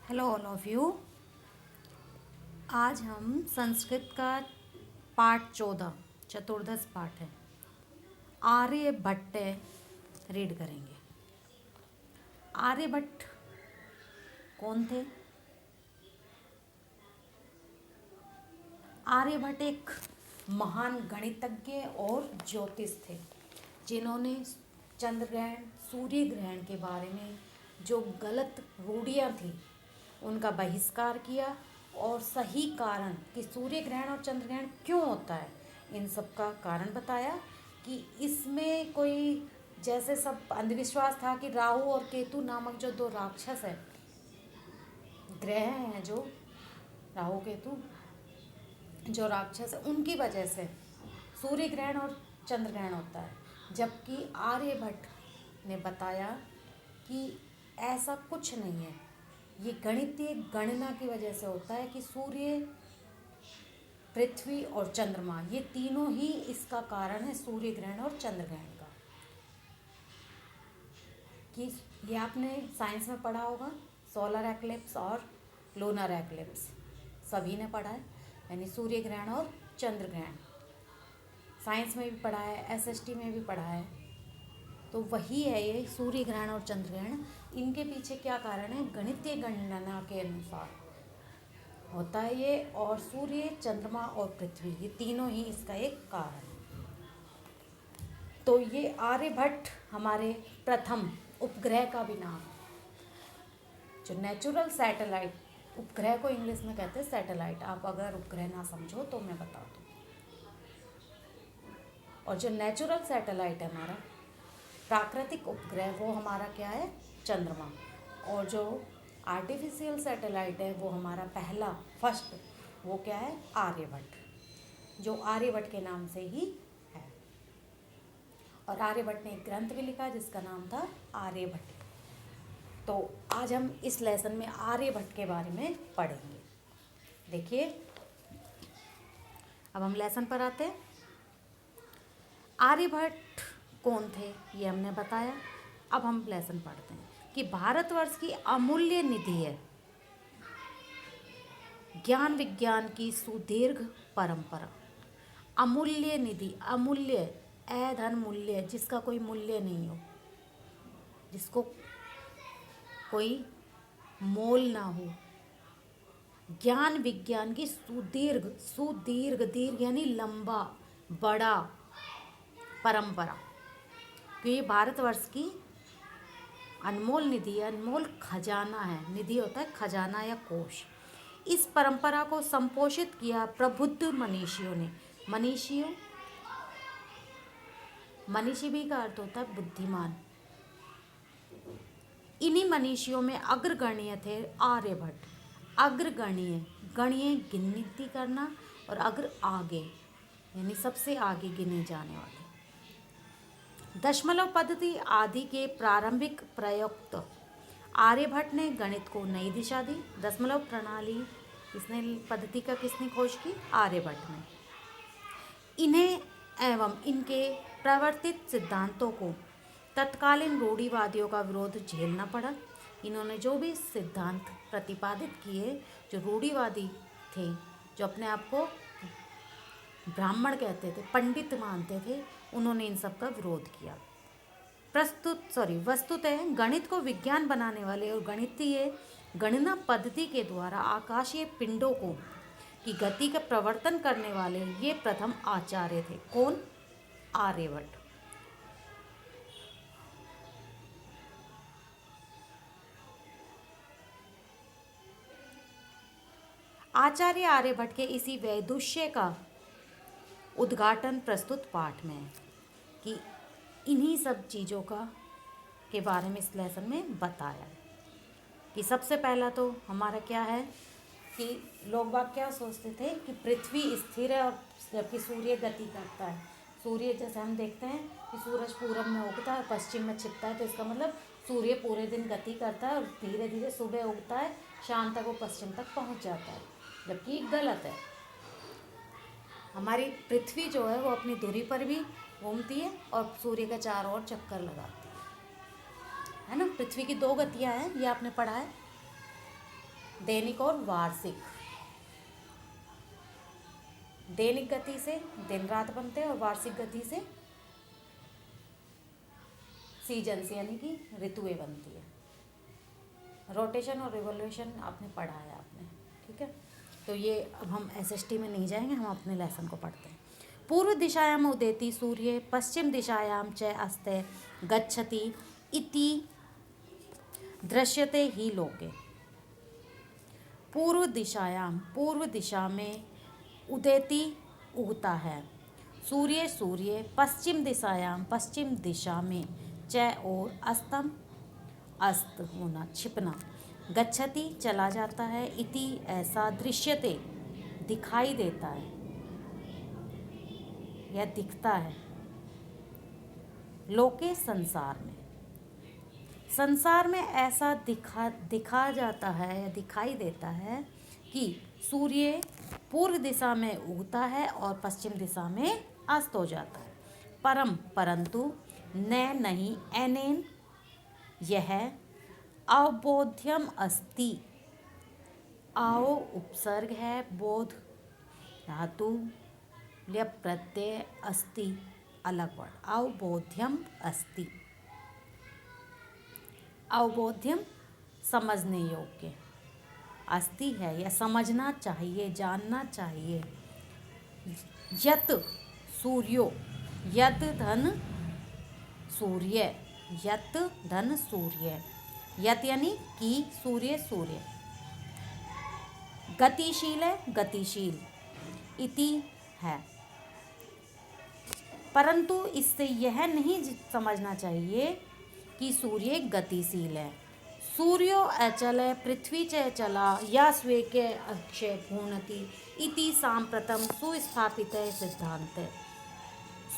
Hello all of you. आज हम संस्कृत का पाठ 14 चतुर्दश पाठ है आर्यभट्ट रीड करेंगे। आर्यभट्ट कौन थे? आर्यभट्ट एक महान गणितज्ञ और ज्योतिष थे जिन्होंने चंद्र ग्रहण सूर्य ग्रहण के बारे में जो गलत रूढ़ियाँ थी उनका बहिष्कार किया और सही कारण कि सूर्य ग्रहण और चंद्र ग्रहण क्यों होता है इन सब का कारण बताया कि इसमें कोई जैसे सब अंधविश्वास था कि राहु और केतु नामक जो दो राक्षस है ग्रह हैं जो राहु केतु जो राक्षस है उनकी वजह से सूर्य ग्रहण और चंद्र ग्रहण होता है। जबकि आर्यभट्ट ने बताया कि ऐसा कुछ नहीं है, ये गणितीय गणना की वजह से होता है कि सूर्य पृथ्वी और चंद्रमा ये तीनों ही इसका कारण है सूर्य ग्रहण और चंद्र ग्रहण का। कि ये आपने साइंस में पढ़ा होगा, सोलर एक्लिप्स और लूनर एक्लिप्स सभी ने पढ़ा है, यानी सूर्य ग्रहण और चंद्र ग्रहण साइंस में भी पढ़ा है, एसएसटी में भी पढ़ा है। तो वही है ये सूर्य ग्रहण और चंद्र ग्रहण। इनके पीछे क्या कारण है? गणितीय गणना के अनुसार होता है ये, और सूर्य चंद्रमा और पृथ्वी ये तीनों ही इसका एक कारण है। तो ये आर्यभट्ट हमारे प्रथम उपग्रह का भी नाम है। जो नेचुरल सैटेलाइट, उपग्रह को इंग्लिश में कहते हैं सैटेलाइट, आप अगर उपग्रह ना समझो तो मैं बता दूँ। और जो नेचुरल सैटेलाइट है हमारा प्राकृतिक उपग्रह वो हमारा क्या है? चंद्रमा। और जो आर्टिफिशियल सैटेलाइट है वो हमारा पहला फर्स्ट वो क्या है? आर्यभट्ट, जो आर्यभट्ट के नाम से ही है। और आर्यभट्ट ने एक ग्रंथ भी लिखा जिसका नाम था आर्यभट्ट। तो आज हम इस लेसन में आर्यभट्ट के बारे में पढ़ेंगे। देखिए, अब हम लेसन पर आते हैं। आर्यभट्ट कौन थे ये हमने बताया। अब हम लेसन पढ़ते हैं कि भारतवर्ष की अमूल्य निधि है ज्ञान विज्ञान की सुदीर्घ परंपरा। अमूल्य निधि, अमूल्य धन मूल्य, जिसका कोई मूल्य नहीं हो, जिसको कोई मोल ना हो। ज्ञान विज्ञान की सुदीर्घ, सुदीर्घ दीर्घ यानी लंबा बड़ा परंपरा। कि ये भारतवर्ष की अनमोल निधि, अनमोल खजाना है। निधि होता है खजाना या कोष। इस परंपरा को संपोषित किया प्रबुद्ध मनीषियों ने। मनीषियों, मनीषी भी का अर्थ होता है बुद्धिमान। इन्हीं मनीषियों में अग्रगण्य थे आर्यभट्ट। अग्रगण्य, गणीय गिनती करना, और अग्र आगे यानी सबसे आगे गिने जाने वाले। दशमलव पद्धति आदि के प्रारंभिक प्रयुक्त आर्यभट्ट ने गणित को नई दिशा दी। दशमलव प्रणाली इसने पद्धति का किसने खोज की? आर्यभट्ट ने। इन्हें एवं इनके प्रवर्तित सिद्धांतों को तत्कालीन रूढ़िवादियों का विरोध झेलना पड़ा। इन्होंने जो भी सिद्धांत प्रतिपादित किए, जो रूढ़िवादी थे, जो अपने आप को ब्राह्मण कहते थे, पंडित मानते थे, उन्होंने इन सब का विरोध किया। वस्तुतः गणित को विज्ञान बनाने वाले और गणितीय गणना पद्धति के द्वारा आकाशीय पिंडों को की गति का प्रवर्तन करने वाले ये प्रथम आचार्य थे। कौन? आर्यभट्ट। आचार्य आर्यभट्ट के इसी वैदुष्य का उद्घाटन प्रस्तुत पाठ में है कि इन्हीं सब चीज़ों का के बारे में इस लेसन में बताया है। कि सबसे पहला तो हमारा क्या है कि लोग बाग क्या सोचते थे कि पृथ्वी स्थिर है और जबकि सूर्य गति करता है। सूर्य जैसे हम देखते हैं कि सूरज पूरब में उगता है और पश्चिम में छिपता है, तो इसका मतलब सूर्य पूरे दिन गति करता है और धीरे धीरे सुबह उगता है, शाम तक वो पश्चिम तक पहुंच जाता है, जबकि गलत है। हमारी पृथ्वी जो है वो अपनी दूरी पर भी घूमती है और सूर्य का चारों ओर चक्कर लगाती है ना। पृथ्वी की दो गतियां हैं, ये आपने पढ़ा है। दैनिक और वार्षिक। दैनिक गति से दिन रात बनते हैं और वार्षिक गति से सीजन से यानी कि ऋतुएं बनती है। रोटेशन और रिवोल्यूशन आपने पढ़ा है आपने, ठीक है। तो ये अब हम एसएसटी में नहीं जाएंगे, हम अपने लेसन को पढ़ते हैं। पूर्व दिशायाम उदेति सूर्य पश्चिम दिशायाम च अस्ते गच्छति इति दृश्यते ही लोके। पूर्व दिशायाम, पूर्व दिशा में, उदेति उगता है, सूर्य सूर्य पश्चिम दिशायाम, पश्चिम दिशा में, च और अस्तम अस्त होना छिपना, गच्छति चला जाता है, इति ऐसा, दृश्यते दिखाई देता है या दिखता है, लोके संसार में, संसार में ऐसा दिखा जाता है या दिखाई देता है कि सूर्य पूर्व दिशा में उगता है और पश्चिम दिशा में अस्त हो जाता है। परंतु न नहीं एनेन यह अवबोध्यम अस्ति। आओ उपसर्ग है, बोध धातु, ल्यप प्रत्यय, अस्ति अलग वर्ड, अवबोध्यम अस्ति। अवबोध्यम समझने योग्य, अस्ति है या समझना चाहिए, जानना चाहिए। यत सूर्यो, यत धन सूर्य, यत धन सूर्य, यत यानी कि सूर्य सूर्य, गतिशील है गतिशील, इति है। परंतु इससे यह नहीं समझना चाहिए कि सूर्य गतिशील है। सूर्यो अचल है, पृथ्वी च चला, या स्वेके अक्षय भूणति इति सांप्रतम सुस्थापित है सिद्धांत।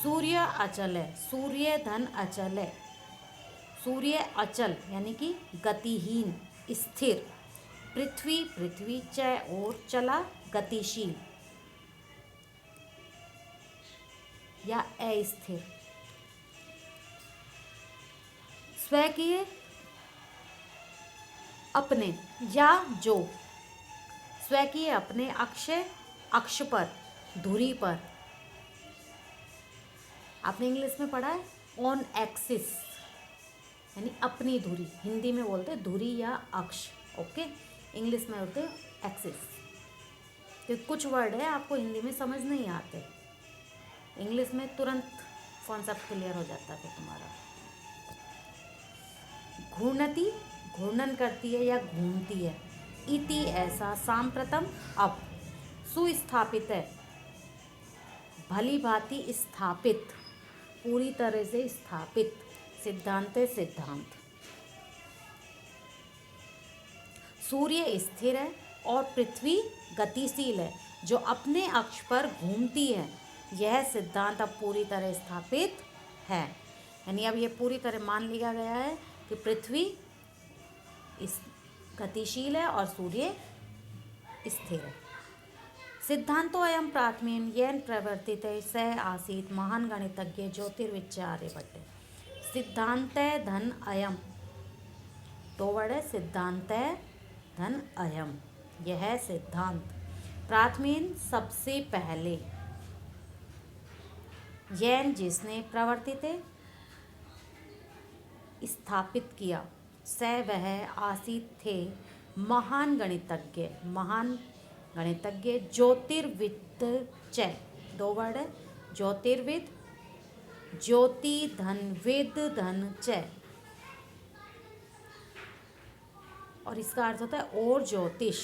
सूर्य अचल है, सूर्य धन अचल है, सूर्य अचल यानी कि गतिहीन स्थिर, पृथ्वी पृथ्वी च और चला गतिशील या अस्थिर। स्वकीय अपने या जो, स्वकीय अपने, अक्षय अक्ष पर, धुरी पर, आपने इंग्लिश में पढ़ा है ऑन एक्सिस यानी अपनी धुरी, हिंदी में बोलते हैं धुरी या अक्ष, ओके, इंग्लिश में बोलते हैं एक्सिस। तो कुछ वर्ड है आपको हिंदी में समझ नहीं आते, इंग्लिश में तुरंत कॉन्सेप्ट क्लियर हो जाता है तुम्हारा। घूर्णति घूर्णन करती है या घूमती है, इति ऐसा, सांप्रतम अब, सुस्थापित है भली भांति स्थापित, पूरी तरह से स्थापित, सिद्धांत सिद्धांत। सूर्य स्थिर है और पृथ्वी गतिशील है जो अपने अक्ष पर घूमती है, यह सिद्धांत अब पूरी तरह स्थापित है। यानी अब ये पूरी तरह मान लिया गया है कि पृथ्वी गतिशील है और सूर्य स्थिर है। सिद्धांतो अयम प्राथम्येन येन प्रवर्तिते स आसीत् महान गणितज्ञ ज्योतिर्विद्या आर्यभट्ट। सिद्धांत धन अयम, दो वर्ड है, सिद्धांत धन अयम, यह सिद्धांत, प्राथम्येन सबसे पहले, येन जिसने, प्रवर्तिते स्थापित किया, स वह, आसीत थे, महान गणितज्ञ, महान गणितज्ञ, ज्योतिर्विद च, दो वर्ड है, ज्योतिर्विद, ज्योति धन वेद धन च, और इसका अर्थ होता है और ज्योतिष।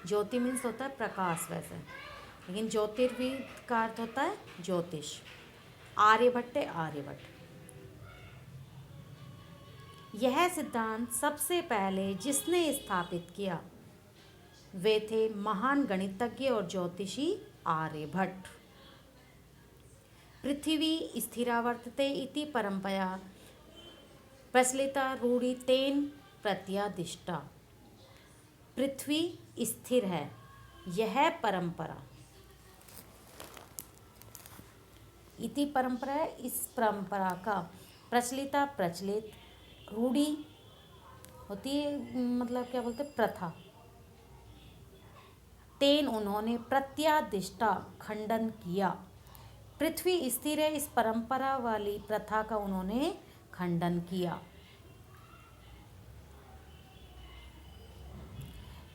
ज्योति मीन्स होता है प्रकाश वैसे, लेकिन ज्योतिर्विद का अर्थ होता है ज्योतिष। आर्यभट्ट आर्यभट्ट। यह सिद्धांत सबसे पहले जिसने स्थापित किया वे थे महान गणितज्ञ और ज्योतिषी आर्यभट्ट। पृथ्वी स्थिरावर्तते इति परंपरा प्रचलिता रूढ़ि तेन प्रत्यादिष्टा। पृथ्वी स्थिर है, यह परंपरा, इति परंपरा है, इस परंपरा का, प्रचलिता प्रचलित, रूढ़ि होती है मतलब क्या बोलते हैं प्रथा, तेन उन्होंने प्रत्यादिष्टा खंडन किया। पृथ्वी स्थिर है, इस परंपरा वाली प्रथा का उन्होंने खंडन किया।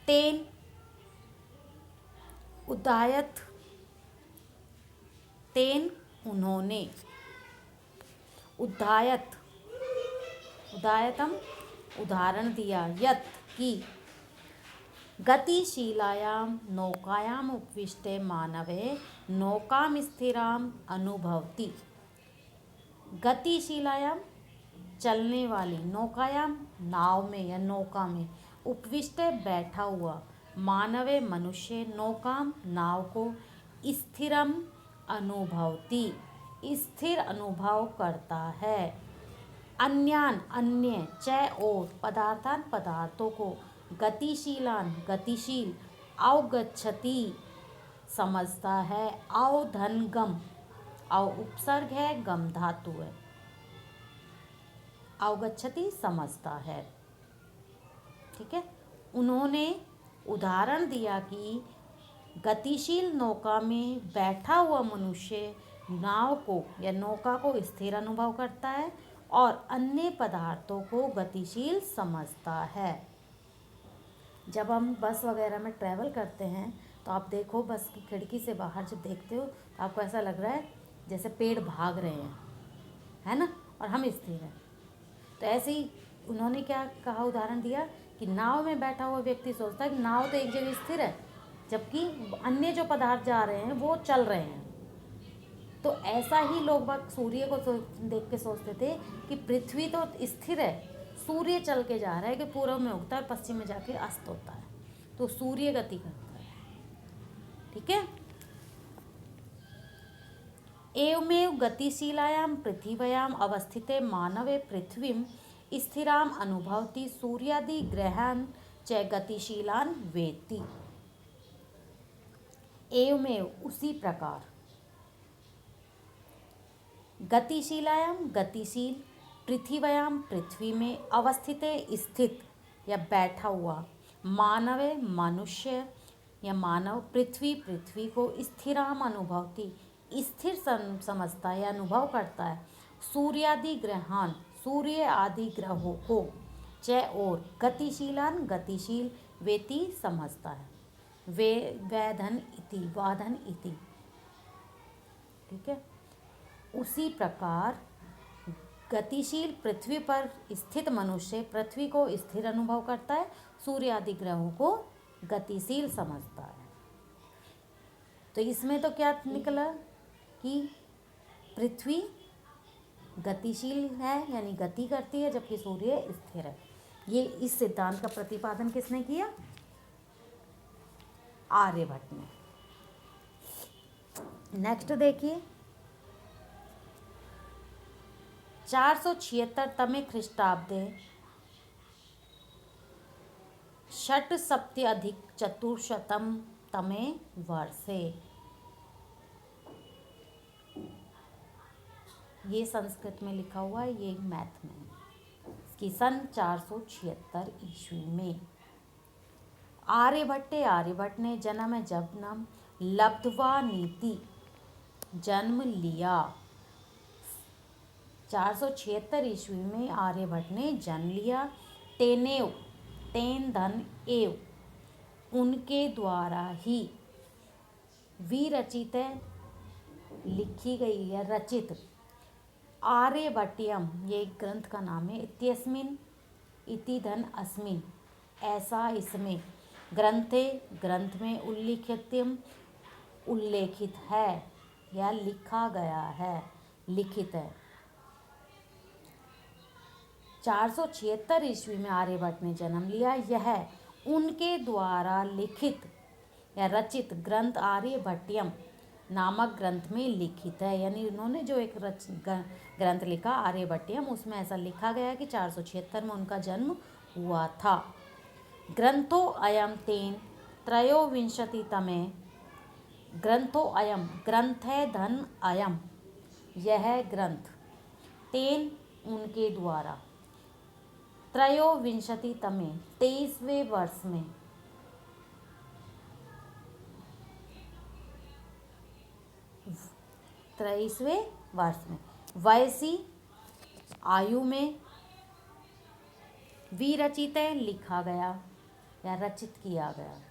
तेन उदायत तेन उन्होंने उदायतम उदाहरण दिया, यत की गतिशीलायां नौकायां उपविष्टे मानवे नौकां स्थिराम अनुभवति। गतिशीलायां चलने वाली, नौकायाम नाव में या नौका में, उपविष्टे बैठा हुआ, मानवे मनुष्य, नौकाम नाव को, स्थिरम अनुभवति स्थिर अनुभव करता है, अन्यान अन्य, च और पदार्थान पदार्थों को, गतिशीलान गतिशील, अवगच्छति समझता है, अवधनगम अव उपसर्ग है, गम धातु है, अवगच्छति समझता है। ठीक है। उन्होंने उदाहरण दिया कि गतिशील नौका में बैठा हुआ मनुष्य नाव को या नौका को स्थिर अनुभव करता है और अन्य पदार्थों को गतिशील समझता है। जब हम बस वगैरह में ट्रैवल करते हैं तो आप देखो, बस की खिड़की से बाहर जब देखते हो तो आपको ऐसा लग रहा है जैसे पेड़ भाग रहे हैं, है ना, और हम स्थिर हैं। तो ऐसे ही उन्होंने क्या कहा, उदाहरण दिया कि नाव में बैठा हुआ व्यक्ति सोचता है कि नाव तो एक जगह स्थिर है, जबकि अन्य जो पदार्थ जा रहे हैं वो चल रहे हैं। तो ऐसा ही लोग बाग सूर्य को देख के सोचते थे कि पृथ्वी तो स्थिर है, सूर्य चल के जा रहा है कि पूर्व में उगता है, पश्चिम में जाके अस्त होता है, तो सूर्य गति करता है। ठीक है। एवमेव गतिशीलायां पृथिव्याम अवस्थिते मानवे पृथ्वीं स्थिराम अनुभवति सूर्यादि ग्रहान् च गतिशीलान् वेत्ति। एवमेव उसी प्रकार, गतिशीलायां गतिशील, पृथिव्याम पृथ्वी में, अवस्थिते स्थित या बैठा हुआ, मानवे मनुष्य या मानव, पृथ्वी पृथ्वी को, स्थिराम अनुभवती स्थिर समझता है, अनुभव करता है, सूर्यादि ग्रहान सूर्य आदि ग्रहों को, च और गतिशीलान गतिशील, वेति समझता है, वे वैधन इति वाधन इति। ठीक है। उसी प्रकार गतिशील पृथ्वी पर स्थित मनुष्य पृथ्वी को स्थिर अनुभव करता है, सूर्य आदि ग्रहों को गतिशील समझता है। तो इसमें तो क्या निकला कि पृथ्वी गतिशील है यानी गति करती है, जबकि सूर्य स्थिर है। ये इस सिद्धांत का प्रतिपादन किसने किया? आर्यभट्ट ने। नेक्स्ट देखिए, 476 ख्रीष्टाब्दे षट्सप्तत्यधिकचतुश्शतं तमे वर्षे, ये संस्कृत में लिखा हुआ है, ये मैथ में है, कि सन 476 ईस्वी में आर्यभट्ट ने जन्म लब्ध्वा नीति जन्म लिया। 476 ईस्वी में आर्यभट्ट ने जन्म लिया। तेनेव तेन धन एव उनके द्वारा ही, विरचित लिखी गई है, रचित, आर्यभट्टियम ये ग्रंथ का नाम है, इत्यस्मिन इति धन अस्मिन ऐसा इसमें, ग्रंथे ग्रंथ में, उल्लिखित्यम उल्लेखित है या लिखा गया है, लिखित है। 476 ईस्वी में आर्यभट्ट ने जन्म लिया। यह उनके द्वारा लिखित या रचित ग्रंथ आर्यभट्टियम नामक ग्रंथ में लिखित है, यानी उन्होंने जो एक ग्रंथ लिखा आर्यभट्टियम, उसमें ऐसा लिखा गया है कि 476 में उनका जन्म हुआ था। ग्रंथो अयम तेन त्रयोविंशतितमे, ग्रंथो अयम ग्रंथ है, धन अयम यह ग्रंथ, तेन उनके द्वारा, त्रयोविंशतितमे 23वें वर्ष में, 23वें वर्ष में। वयसी आयु में, विरचित लिखा गया या रचित किया गया।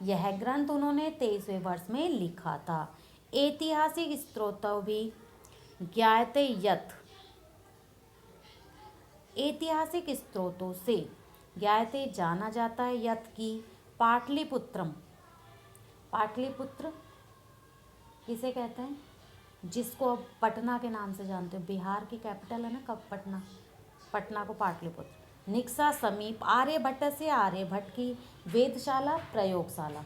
यह ग्रंथ उन्होंने 23वें वर्ष में लिखा था। ऐतिहासिक स्रोतों भी ज्ञायते यथ, ऐतिहासिक स्रोतों से ज्ञायते जाना जाता है यथ की पाटलिपुत्रम, पाटलिपुत्र किसे कहते हैं, जिसको अब पटना के नाम से जानते हो, बिहार की कैपिटल है ना कब, पटना, पटना को पाटलिपुत्र। निक्सा समीप आर्यभट्ट से, आर्यभट्ट की वेधशाला प्रयोगशाला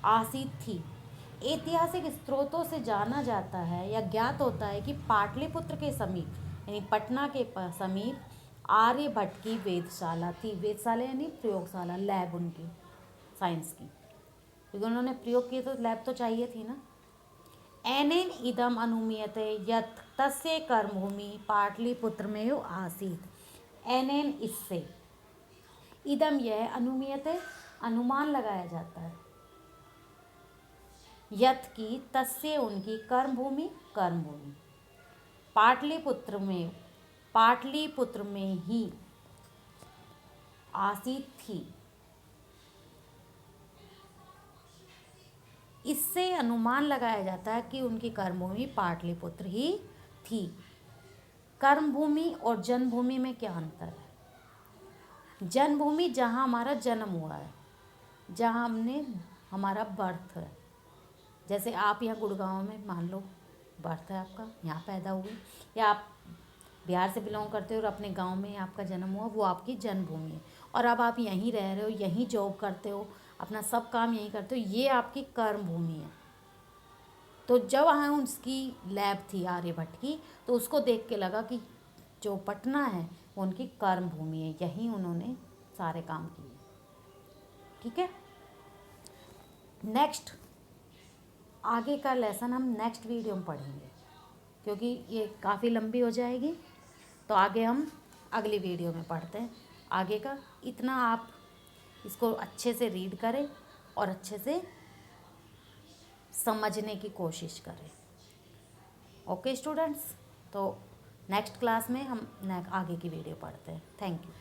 आसित थी। ऐतिहासिक स्रोतों से जाना जाता है या ज्ञात होता है कि पाटलिपुत्र के समीप यानी पटना के समीप आर्यभट्ट की वेधशाला थी। वेधशाला यानी प्रयोगशाला, लैब उनकी साइंस की, क्योंकि उन्होंने प्रयोग किए तो लैब तो चाहिए थी ना। एनेन इदम अनुमीयते यत् तस्य कर्मभूमि पाटलिपुत्र में आसीत। एनेन इससे, इदम यह, अनुमीयते अनुमान लगाया जाता है, यत् की तस्य उनकी कर्मभूमि, कर्मभूमि पाटलिपुत्र में, पाटलिपुत्र में ही आसीत थी। इससे अनुमान लगाया जाता है कि उनकी कर्मभूमि पाटलिपुत्र ही थी। कर्मभूमि और जन्मभूमि में क्या अंतर है? जन्मभूमि जहाँ हमारा जन्म हुआ है, जहाँ हमने हमारा बर्थ है, जैसे आप यहाँ गुड़गांव में मान लो बर्थ है आपका, यहाँ पैदा हुए, या आप बिहार से बिलोंग करते हो और अपने गांव में आपका जन्म हुआ, वो आपकी जन्मभूमि है। और अब आप यहीं रह रहे हो, यहीं जॉब करते हो, अपना सब काम यहीं करते हो, ये आपकी कर्मभूमि है। तो जब वहाँ उसकी लैब थी आर्यभट्ट की, तो उसको देख के लगा कि जो पटना है वो उनकी कर्मभूमि है, यहीं उन्होंने सारे काम किए। ठीक है, नेक्स्ट आगे का लेसन हम नेक्स्ट वीडियो में पढ़ेंगे, क्योंकि ये काफ़ी लंबी हो जाएगी, तो आगे हम अगली वीडियो में पढ़ते हैं। आगे का इतना आप इसको अच्छे से रीड करें और अच्छे से समझने की कोशिश करें। ओके स्टूडेंट्स, तो नेक्स्ट क्लास में हम आगे की वीडियो पढ़ते हैं। Thank you.